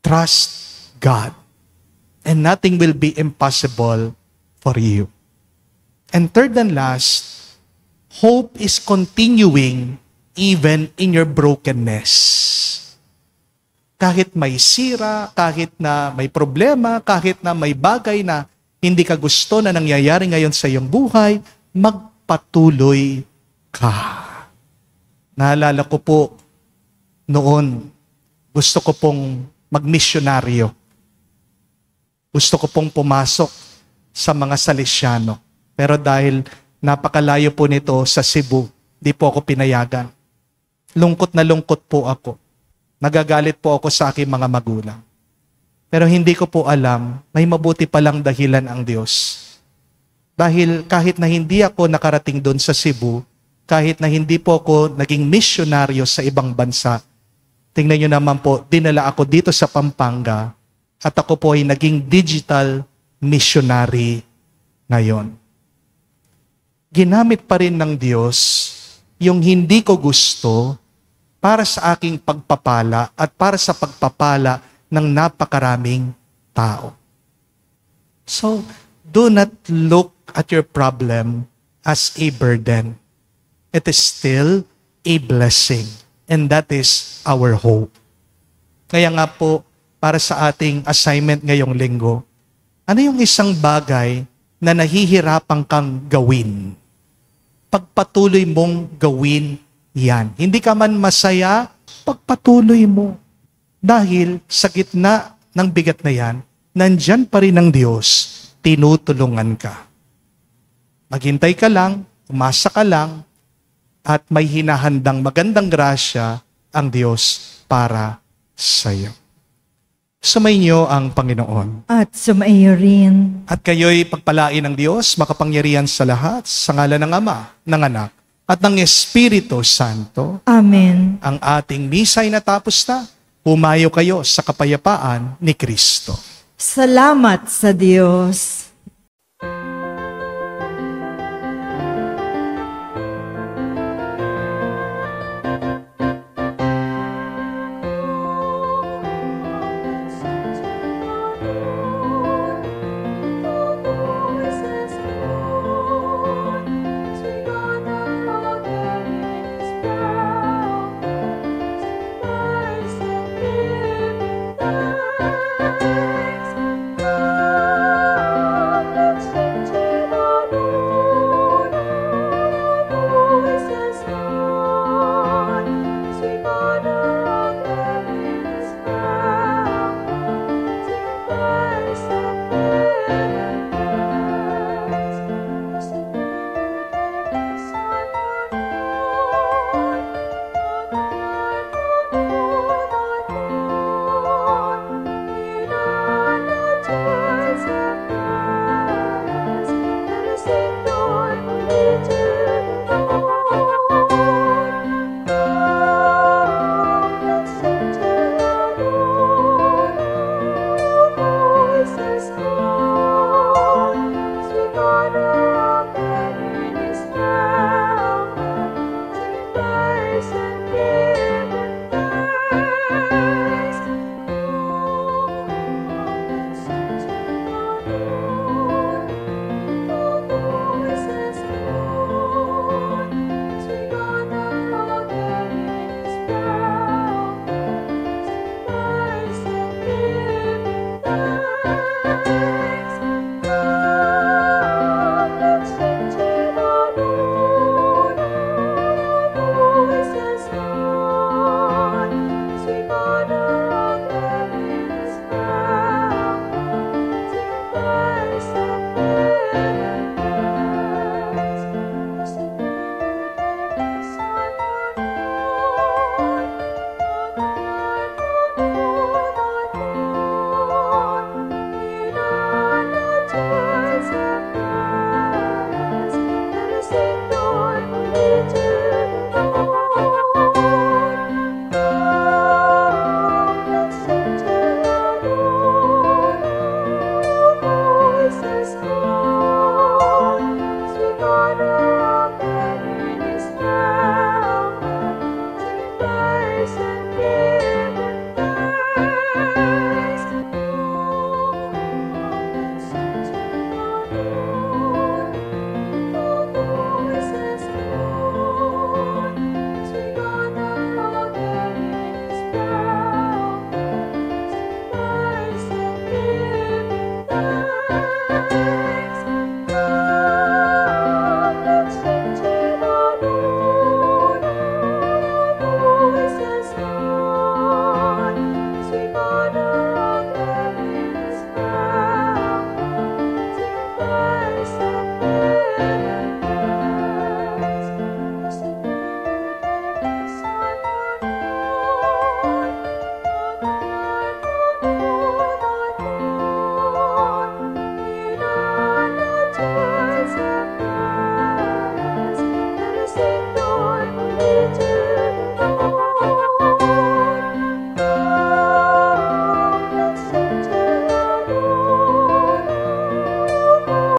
Speaker 2: trust God. And nothing will be impossible for you. And third and last, hope is continuing even in your brokenness. Kahit may sira, kahit na may problema, kahit na may bagay na hindi ka gusto na nangyayari ngayon sa iyong buhay, magpatuloy ka. Naalala ko po noon, gusto ko pong magmisyonaryo. Gusto ko pong pumasok sa mga Salesiano. Pero dahil napakalayo po nito sa Cebu, di po ako pinayagan. Lungkot na lungkot po ako. Nagagalit po ako sa aking mga magulang. Pero hindi ko po alam, may mabuti palang dahilan ang Diyos. Dahil kahit na hindi ako nakarating doon sa Cebu, kahit na hindi po ako naging misyonaryo sa ibang bansa, tingnan nyo naman po, dinala ako dito sa Pampanga at ako po ay naging digital missionary ngayon. ginamit pa rin ng Diyos yung hindi ko gusto para sa aking pagpapala at para sa pagpapala ng napakaraming tao. So, do not look at your problem as a burden. It is still a blessing. And that is our hope. Kaya nga po, para sa ating assignment ngayong linggo, ano yung isang bagay na nahihirapan kang gawin? Pagpatuloy mong gawin yan. Hindi ka man masaya, pagpatuloy mo. Dahil sa gitna ng bigat na yan, nandyan pa rin ang Diyos, tinutulungan ka. Maghintay ka lang, umasa ka lang, at may hinahandang magandang grasya ang Diyos para sa iyo. Sumainyo ang Panginoon.
Speaker 3: At sumaiyo rin.
Speaker 2: At kayo'y pagpalain ng Diyos, makapangyarihan sa lahat, sa ngalan ng Ama, ng Anak, at ng Espiritu Santo.
Speaker 3: Amen.
Speaker 2: Ang ating misa ay natapos na. Pumayo kayo sa kapayapaan ni Kristo.
Speaker 3: Salamat sa Diyos.